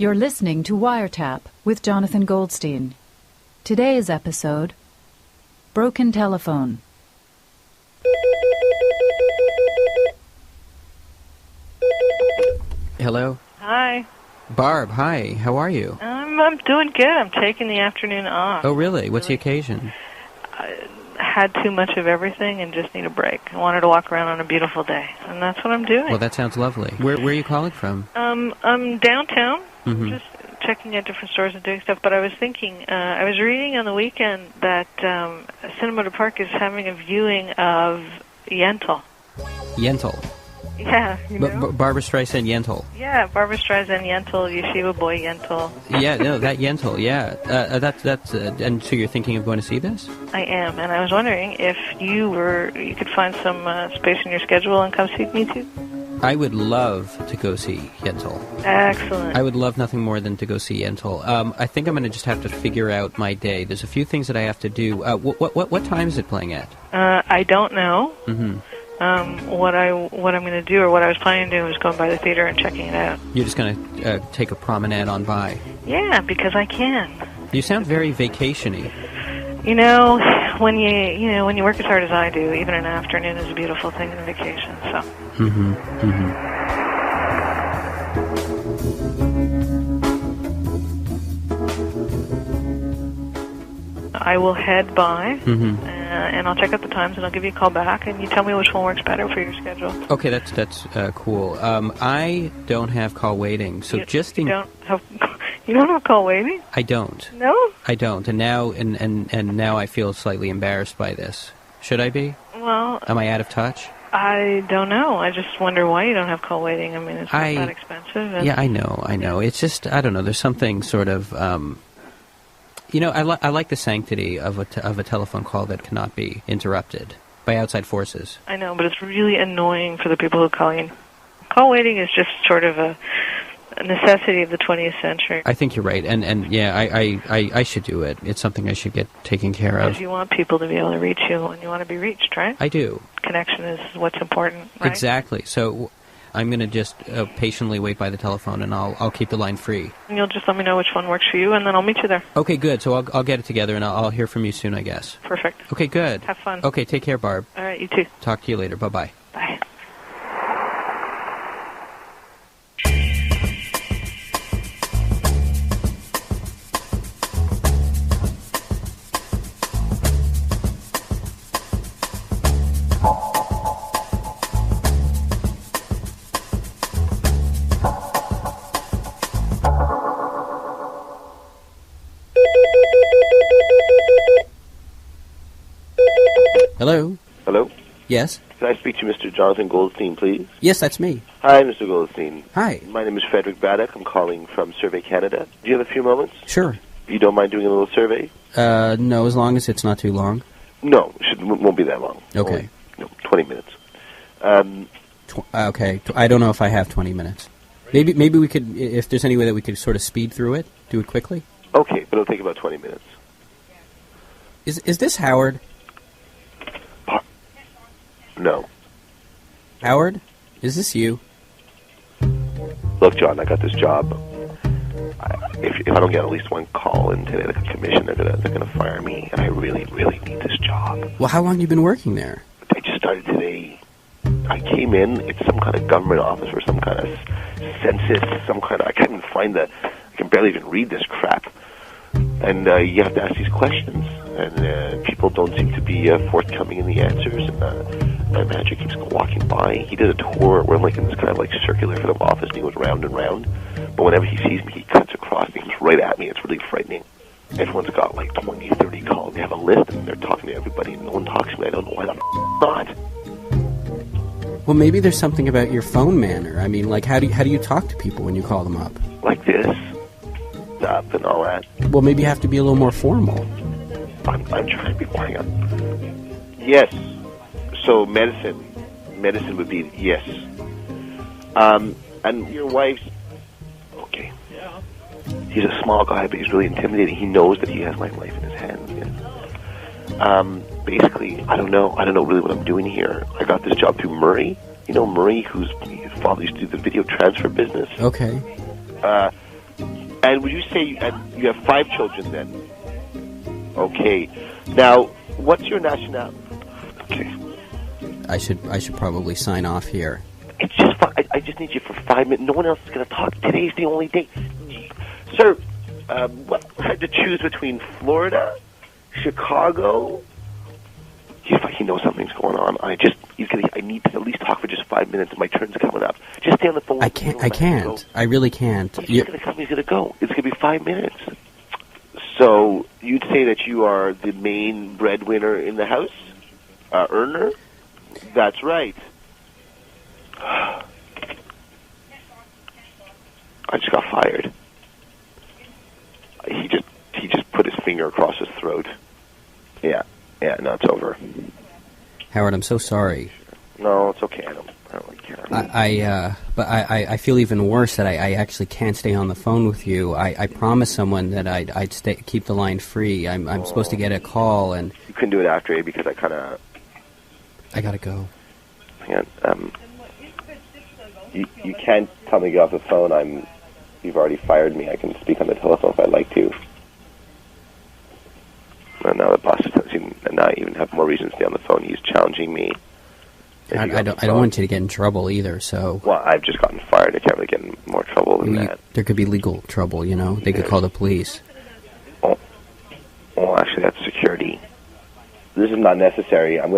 You're listening to Wiretap with Jonathan Goldstein. Today's episode, Broken Telephone. Hello? Hi. Barb, hi. How are you? I'm doing good. I'm taking the afternoon off. Oh, really? What's the occasion? I had too much of everything and just need a break. I wanted to walk around on a beautiful day, and that's what I'm doing. Well, that sounds lovely. Where are you calling from? I'm downtown, Mm-hmm. just checking out different stores and doing stuff, but I was thinking, I was reading on the weekend that Cinema Park is having a viewing of Yentle. Yentle. Yeah, you know? Barbra Streisand Yentle. Yeah, Barbra Streisand Yentle, Yeshiva Boy Yentle. Yeah, no, that Yentle, yeah. That's and so you're thinking of going to see this? I am, and I was wondering if you could find some space in your schedule and come see me too. I would love to go see Yentle. Excellent. I would love nothing more than to go see Yentle. I think I'm going to just have to figure out my day. There's a few things that I have to do. What time is it playing at? I don't know. Mm-hmm. What I'm going to do, or what I was planning to do, was going by the theater and checking it out. You're just going to take a promenade on by? Yeah, because I can. You sound very vacation-y. You know, when you work as hard as I do, even an afternoon is a beautiful thing in a vacation. So. Mm-hmm. Mm-hmm. I will head by, Mm-hmm. And I'll check out the times, and I'll give you a call back, and you tell me which one works better for your schedule. Okay, that's cool. I don't have call waiting, so You don't have call waiting? I don't. No? I don't, and now now I feel slightly embarrassed by this. Should I be? Well, am I out of touch? I don't know. I just wonder why you don't have call waiting. I mean, it's not that expensive. And yeah, I know. It's just, I don't know. There's something sort of, I like the sanctity of a telephone call that cannot be interrupted by outside forces. I know, but it's really annoying for the people who call you. Call waiting is just sort of a necessity of the 20th century. I think you're right, and yeah, I should do it. It's something I should get taken care of. Because you want people to be able to reach you, and you want to be reached, right? I do. Connection is what's important, right? Exactly. So I'm going to just patiently wait by the telephone, and I'll keep the line free. And you'll just let me know which one works for you, and then I'll meet you there. Okay, good. So I'll get it together, and I'll hear from you soon, I guess. Perfect. Okay, good. Have fun. Okay, take care, Barb. All right, you too. Talk to you later. Bye-bye. Bye. Hello? Hello? Yes? Can I speak to Mr. Jonathan Goldstein, please? Yes, that's me. Hi, Mr. Goldstein. Hi. My name is Frederick Baddock. I'm calling from Survey Canada. Do you have a few moments? Sure. You don't mind doing a little survey? No, as long as it's not too long. No, won't be that long. Okay. Only, 20 minutes. Okay. I don't know if I have 20 minutes. Maybe we could, if there's any way that we could sort of speed through it, do it quickly. Okay, but it'll take about 20 minutes. Is this Howard? No. Howard? Is this you? Look, John, I got this job. If I don't get at least one call in today, like a commission, they're gonna fire me, and I really, really need this job. Well, how long have you been working there? I just started today. I came in. It's some kind of government office or some kind of census, I can't even find I can barely even read this crap. And you have to ask these questions, and people don't seem to be forthcoming in the answers. And my manager keeps walking by. He did a tour. We're like in this kind of like circular for the office, and he goes round and round. But whenever he sees me, he cuts across, and he comes right at me. It's really frightening. Everyone's got like 20, 30 calls. They have a list, and they're talking to everybody, and no one talks to me. I don't know why the not. Well, maybe there's something about your phone manner. I mean, like, how do you talk to people when you call them up? Like this. Up and all that. Well, maybe you have to be a little more formal. I'm trying to be more. Hang on. Yes. So medicine would be yes. And your wife's okay. Yeah. He's a small guy, but he's really intimidating. He knows that he has my life in his hands. Yeah. Basically, I don't know really what I'm doing here. I got this job through Murray. You know Murray, his father used to do the video transfer business. Okay. And would you say you have 5 children then? Okay. Now, what's your nationality? Okay. I should probably sign off here. It's just I just need you for 5 minutes. No one else is going to talk. Today's the only day. Sir, what I had to choose between Florida, Chicago. He knows something's going on. I need to at least talk for just 5 minutes. My turn's coming up. Just stay on the phone. I can't. I really can't. He's going to come. He's going to go. It's going to be 5 minutes. So you'd say that you are the main breadwinner in the house, earner. That's right. I just got fired. He just put his finger across his throat. Yeah, no, it's over. Howard, I'm so sorry. No, it's okay. I don't really care. But I feel even worse that I actually can't stay on the phone with you. I promised someone that I'd keep the line free. I'm supposed to get a call, and you couldn't do it after 8 because I gotta go. Hang on. You can't tell me to get off the phone. You've already fired me. I can speak on the telephone if I'd like to. And now the boss tells you, and now I even have more reason to stay on the phone. He's challenging me. I don't want you to get in trouble either. So. Well, I've just gotten fired. I can't really get in more trouble than that. There could be legal trouble. They could call the police. Oh, actually, that's security. This is not necessary. I'm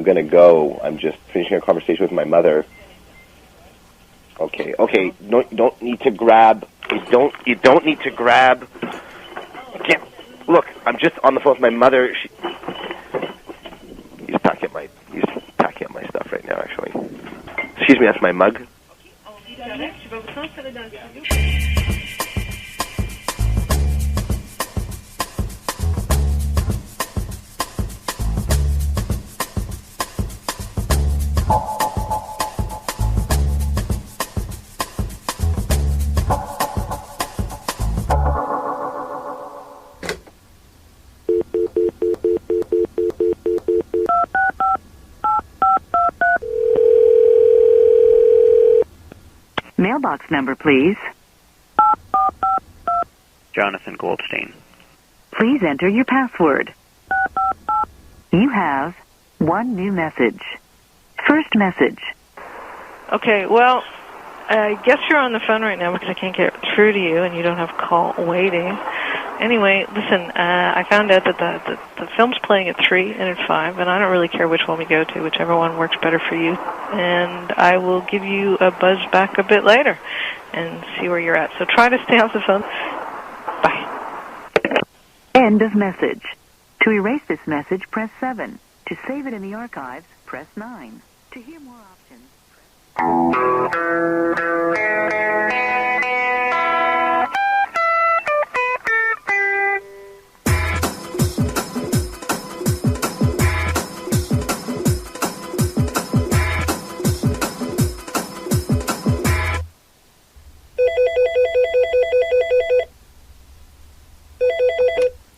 gonna go. I'm just finishing a conversation with my mother. Okay. You don't need to grab. You don't need to grab. Can't. Look, I'm just on the phone with my mother. He's packing up my stuff right now, actually. Excuse me, that's my mug. Mailbox number, please. Jonathan Goldstein. Please enter your password. You have one new message. First message. Okay, well, I guess you're on the phone right now because I can't get through to you and you don't have call waiting. Anyway, listen, I found out that the film's playing at 3 and at 5, and I don't really care which one we go to, whichever one works better for you. And I will give you a buzz back a bit later and see where you're at. So try to stay off the phone. Bye. End of message. To erase this message, press 7. To save it in the archives, press 9. To hear more options,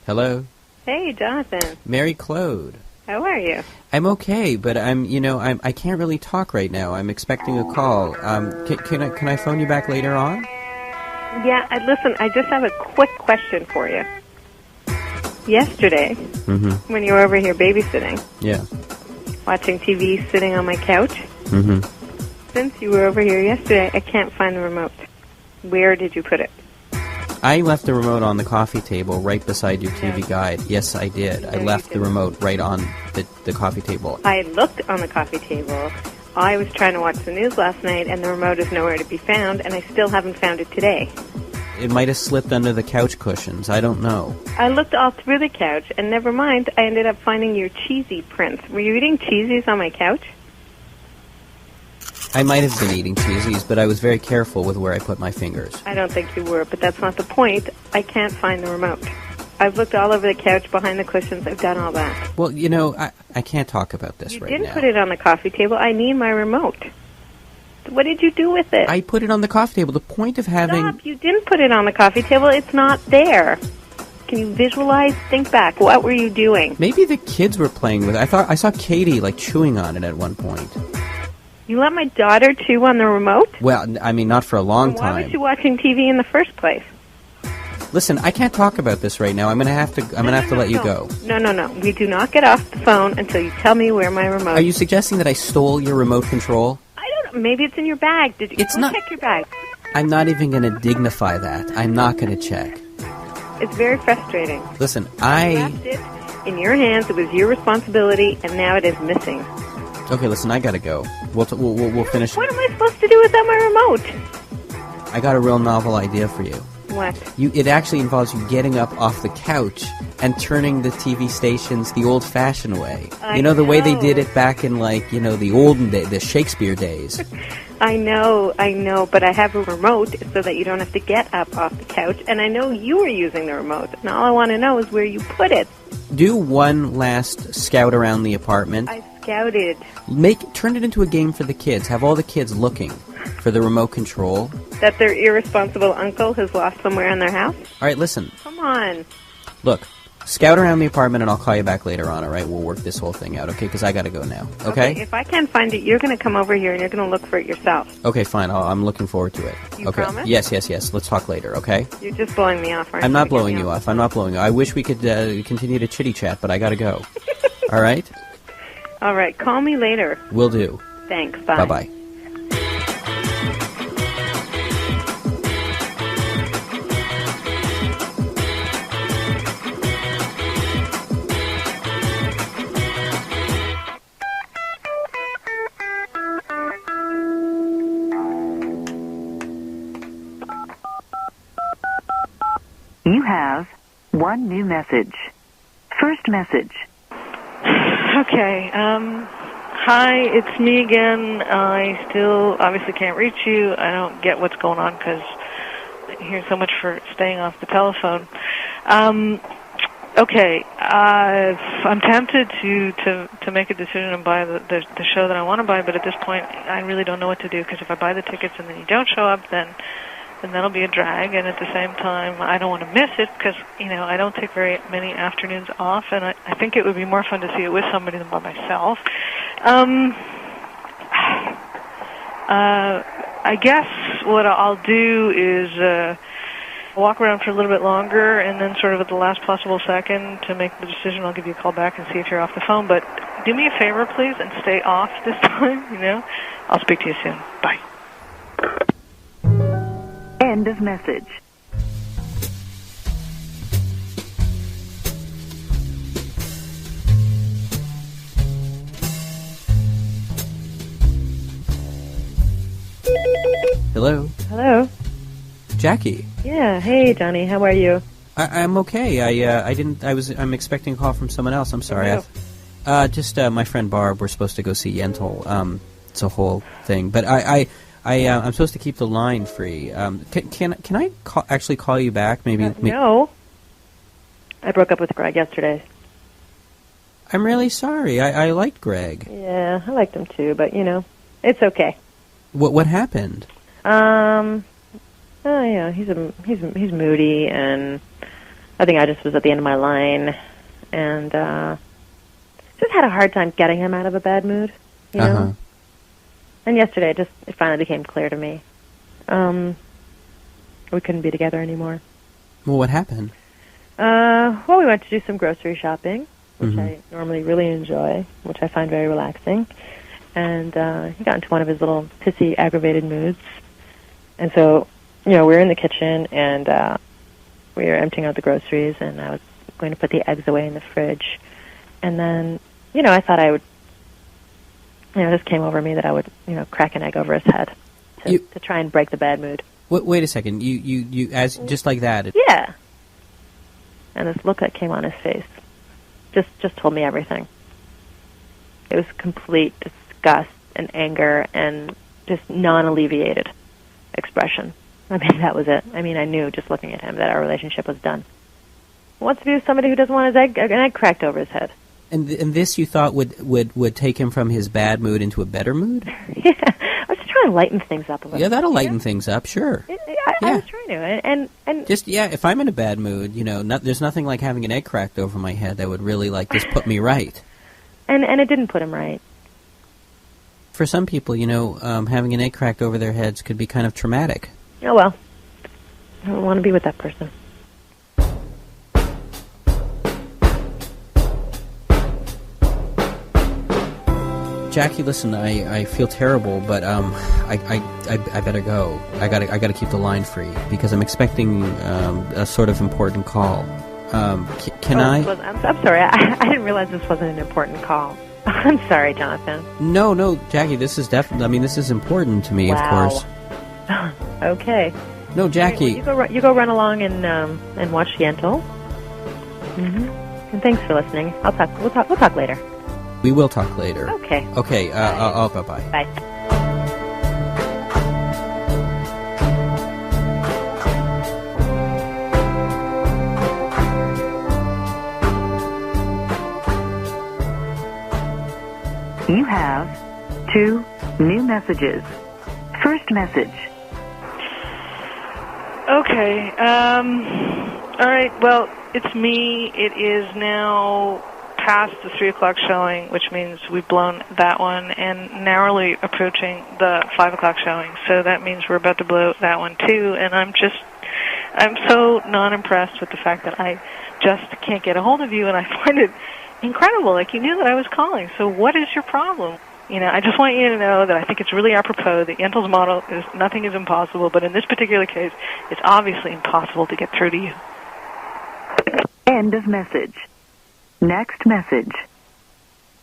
Hello? Hey, Jonathan. Mary Claude. How are you? I'm okay, but I can't really talk right now. I'm expecting a call. Can I phone you back later on? Yeah, listen, I just have a quick question for you. Yesterday, when you were over here babysitting, watching TV, sitting on my couch, since you were over here yesterday, I can't find the remote. Where did you put it? I left the remote on the coffee table right beside your TV guide. Yes, I did. I left the remote right on the coffee table. I looked on the coffee table. I was trying to watch the news last night, and the remote is nowhere to be found, and I still haven't found it today. It might have slipped under the couch cushions. I don't know. I looked all through the couch, and never mind, I ended up finding your cheesy prints. Were you eating cheesies on my couch? I might have been eating cheesies, but I was very careful with where I put my fingers. I don't think you were, but that's not the point. I can't find the remote. I've looked all over the couch, behind the cushions. I've done all that. Well, I can't talk about this right now. You didn't put it on the coffee table. I need my remote. What did you do with it? I put it on the coffee table. The point of having... Stop. You didn't put it on the coffee table. It's not there. Can you visualize? Think back. What were you doing? Maybe the kids were playing with it. I saw Katie, chewing on it at one point. You let my daughter chew on the remote? Well, I mean, not for a long why time. Why was she watching TV in the first place? Listen, I can't talk about this right now. I'm gonna have to let you go. No. We do not get off the phone until you tell me where my remote. Are you suggesting that I stole your remote control? I don't know. Maybe it's in your bag. Did you? It's not. Check your bag. I'm not even gonna dignify that. I'm not gonna check. It's very frustrating. Listen, You left it in your hands. It was your responsibility, and now it is missing. Okay, listen, I gotta go. We'll finish. What am I supposed to do without my remote? I got a real novel idea for you. What? It actually involves you getting up off the couch and turning the TV stations the old-fashioned way. I the way they know. did it back in, the olden days, the Shakespeare days. I know, but I have a remote so that you don't have to get up off the couch, and I know you were using the remote, and all I want to know is where you put it. Do one last scout around the apartment. I scouted. Turn it into a game for the kids. Have all the kids looking for the remote control. That their irresponsible uncle has lost somewhere in their house? All right, listen. Come on. Look, scout around the apartment, and I'll call you back later on, all right? We'll work this whole thing out, okay? Because I got to go now, okay? If I can't find it, you're going to come over here and you're going to look for it yourself. Okay, fine. I'm looking forward to it. You okay. promise? Yes. Let's talk later, okay? You're just blowing me off, aren't you? I'm not blowing you off. I'm not blowing you. I wish we could continue to chitty-chat, but I got to go. All right? All right. Call me later. Will do. Thanks. Bye. Bye-bye. You have one new message. First message. Okay. Hi, it's me again. I still obviously can't reach you. I don't get what's going on because here's so much for staying off the telephone. Okay. I'm tempted to make a decision and buy the show that I want to buy, but at this point, I really don't know what to do because if I buy the tickets and then you don't show up, then that'll be a drag, and at the same time, I don't want to miss it because, I don't take very many afternoons off, and I think it would be more fun to see it with somebody than by myself. I guess what I'll do is walk around for a little bit longer, and then sort of at the last possible second to make the decision, I'll give you a call back and see if you're off the phone. But do me a favor, please, and stay off this time, I'll speak to you soon. Bye. End of message. Hello? Hello? Jackie? Yeah, hey, Johnny, how are you? I'm okay. I'm expecting a call from someone else. I'm sorry. Just my friend Barb. We're supposed to go see Yentle. It's a whole thing. But I'm supposed to keep the line free. Can I actually call you back? Maybe. No. I broke up with Greg yesterday. I'm really sorry. I liked Greg. Yeah, I liked him too, but it's okay. What happened? He's moody, and I think I just was at the end of my line, and just had a hard time getting him out of a bad mood. You know. And yesterday, it finally became clear to me. We couldn't be together anymore. Well, what happened? Well, we went to do some grocery shopping, which I normally really enjoy, which I find very relaxing. And he got into one of his little pissy, aggravated moods. And so, we were in the kitchen, and we were emptying out the groceries, and I was going to put the eggs away in the fridge. And then, I thought I would, it just came over me that I would, crack an egg over his head to try and break the bad mood. Wait a second. You just like that? Yeah. And this look that came on his face just told me everything. It was complete disgust and anger and just non-alleviated expression. I mean, that was it. I mean, I knew just looking at him that our relationship was done. He wants to be with somebody who doesn't want an egg cracked over his head. And this you thought would take him from his bad mood into a better mood? Yeah, I was just trying to lighten things up a little. Yeah, that'll lighten things up, sure. I was trying to, and just if I'm in a bad mood, there's nothing like having an egg cracked over my head that would really just put me right. And it didn't put him right. For some people, having an egg cracked over their heads could be kind of traumatic. Oh well, I don't want to be with that person. Jackie, listen, I feel terrible, but I better go. I gotta keep the line free because I'm expecting a sort of important call. Can I? Well, I'm sorry. I didn't realize this wasn't an important call. I'm sorry, Jonathan. No, Jackie, this is definitely. I mean, this is important to me, wow. Of course. Okay. No, Jackie. Well, you go run along and watch Yentle. Mm-hmm. And thanks for listening. We'll talk later. We will talk later. Okay. Okay. Bye-bye. Bye. You have 2 new messages. First message. Okay. All right. Well, it's me. It is now past the 3 o'clock showing, which means we've blown that one, and narrowly approaching the 5 o'clock showing. So that means we're about to blow that one too. And I'm so not impressed with the fact that I just can't get a hold of you, and I find it incredible. Like, you knew that I was calling. So what is your problem? You know, I just want you to know that I think it's really apropos that Yentle's model is nothing is impossible, but in this particular case, it's obviously impossible to get through to you. End of message. Next message.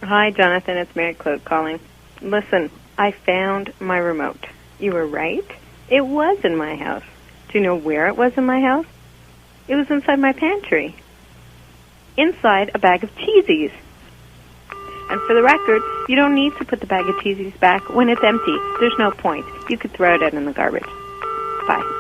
Hi, Jonathan. It's Mary Claude calling. Listen, I found my remote. You were right. It was in my house. Do you know where it was in my house? It was inside my pantry. Inside a bag of cheesies. And for the record, you don't need to put the bag of cheesies back when it's empty. There's no point. You could throw it out in the garbage. Bye.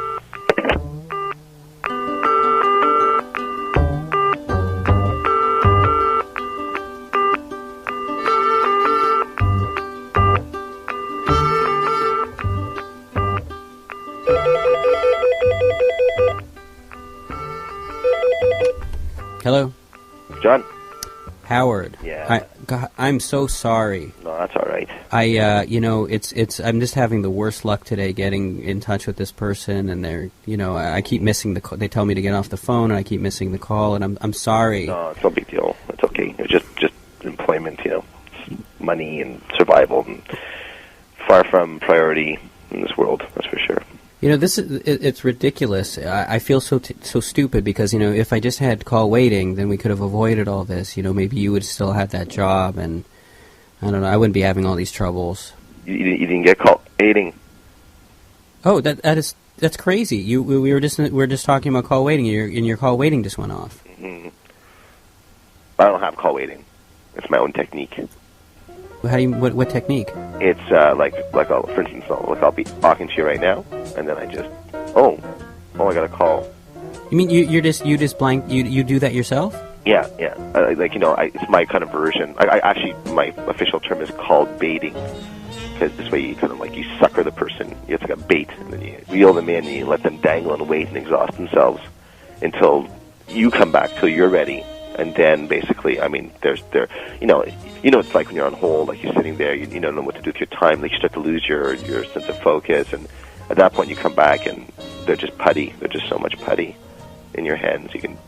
Hello? John? Howard. Yeah. I'm so sorry. No, that's all right. I'm just having the worst luck today getting in touch with this person, and I keep missing the call. They tell me to get off the phone, and I keep missing the call, and I'm sorry. No, it's no big deal. It's okay. It's just employment, money and survival, and far from priority in this world, that's for sure. It's ridiculous. I feel so stupid because, if I just had call waiting, then we could have avoided all this. Maybe you would still have that job, and I don't know, I wouldn't be having all these troubles. You didn't get call waiting? Oh, that's crazy. We were just talking about call waiting, and your call waiting just went off. Mm-hmm. I don't have call waiting. It's my own technique. What technique? It's for instance, I'll be talking to you right now, and then I just I got a call. You mean you just blank? You do that yourself? Yeah. It's my kind of version. I actually, my official term is called baiting, because this way you kind of you sucker the person. It's like a bait, and then you reel them in, and you let them dangle and wait and exhaust themselves until you come back, till you're ready. And then basically, it's like when you're on hold, like you're sitting there, you don't know what to do with your time, like you start to lose your sense of focus, and at that point you come back and they're just putty. They're just so much putty in your hands. You can,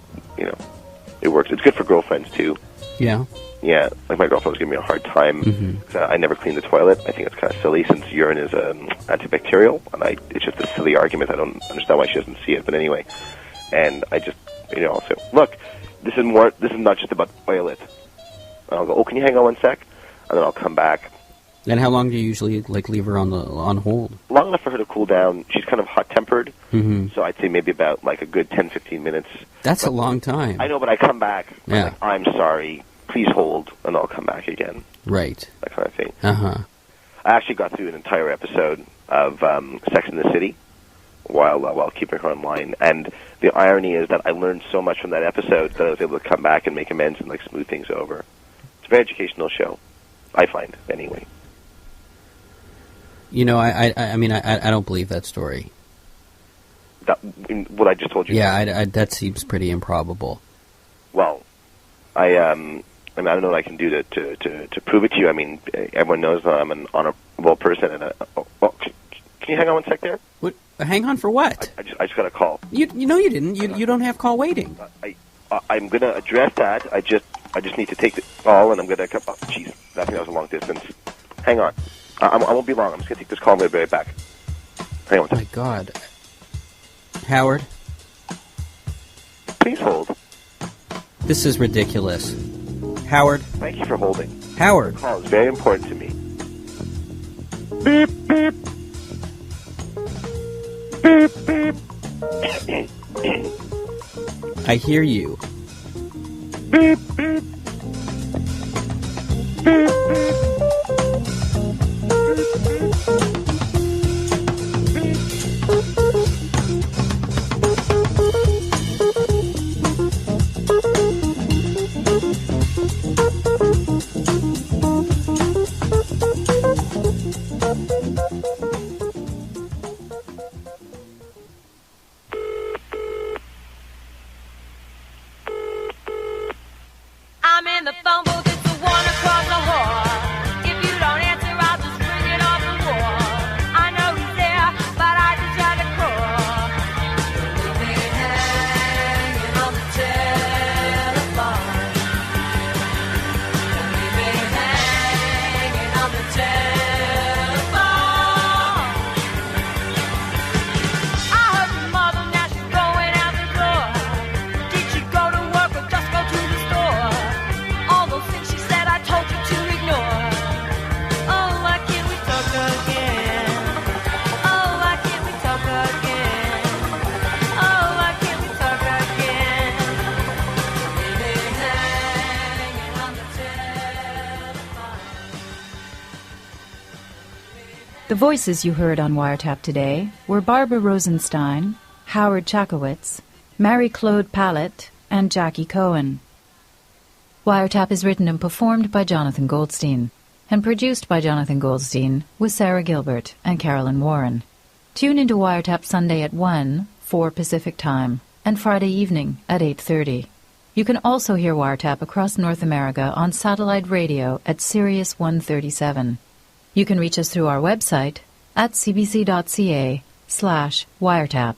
it works. It's good for girlfriends too. Yeah. Yeah, like my girlfriend was giving me a hard time because I never clean the toilet. I think it's kind of silly since urine is antibacterial, and it's just a silly argument. I don't understand why she doesn't see it, but anyway. And I just, say, look, this is not just about the toilet. And I'll go, can you hang on one sec? And then I'll come back. And how long do you usually leave her on hold? Long enough for her to cool down. She's kind of hot-tempered, so I'd say maybe about a good 10-15 minutes. That's a long time. I know, but I come back. Yeah. I'm sorry. Please hold, and I'll come back again. Right. That kind of thing. Uh-huh. I actually got through an entire episode of Sex and the City while keeping her online, and the irony is that I learned so much from that episode that I was able to come back and make amends and smooth things over. It's a very educational show, I find, anyway. I don't believe that story. What I just told you? Yeah, that seems pretty improbable. Well, I don't know what I can do to prove it to you. I mean, everyone knows that I'm an honorable person, and can you hang on one sec there? What? Hang on for what? I just got a call. You didn't. You don't have call waiting. I'm going to address that. I just need to take the call, and I'm going to come. Oh, jeez, I think that was a long distance. Hang on. I won't be long. I'm just going to take this call. I'm going to be right back. Hang on. Oh, my God. Howard? Please hold. This is ridiculous. Howard? Thank you for holding. Howard? The call is very important to me. Beep, beep. Beep, beep. I hear you. Beep, beep. Beep, beep. I'm in the phone booth, it's the one across the hall. If you don't answer, I'll just bring it off the wall. I know he's there, but I just had to call. Leave me hanging on the telephone. Leave me hanging on the telephone. I heard your mother, now she's going out the door. Did you go to work or just go to the store? All those things she said I told you to ignore. Oh, why can't we talk again? Oh, why can't we talk again? Oh, why can't we talk again? Leave me hanging on the telephone. The voices you heard on Wiretap today were Barbara Rosenstein, Howard Chakowitz, Mary-Claude Pallett, and Jackie Cohen. Wiretap is written and performed by Jonathan Goldstein and produced by Jonathan Goldstein with Sarah Gilbert and Carolyn Warren. Tune into Wiretap Sunday at 1, 4 Pacific Time, and Friday evening at 8:30. You can also hear Wiretap across North America on satellite radio at Sirius 137. You can reach us through our website at cbc.ca/wiretap.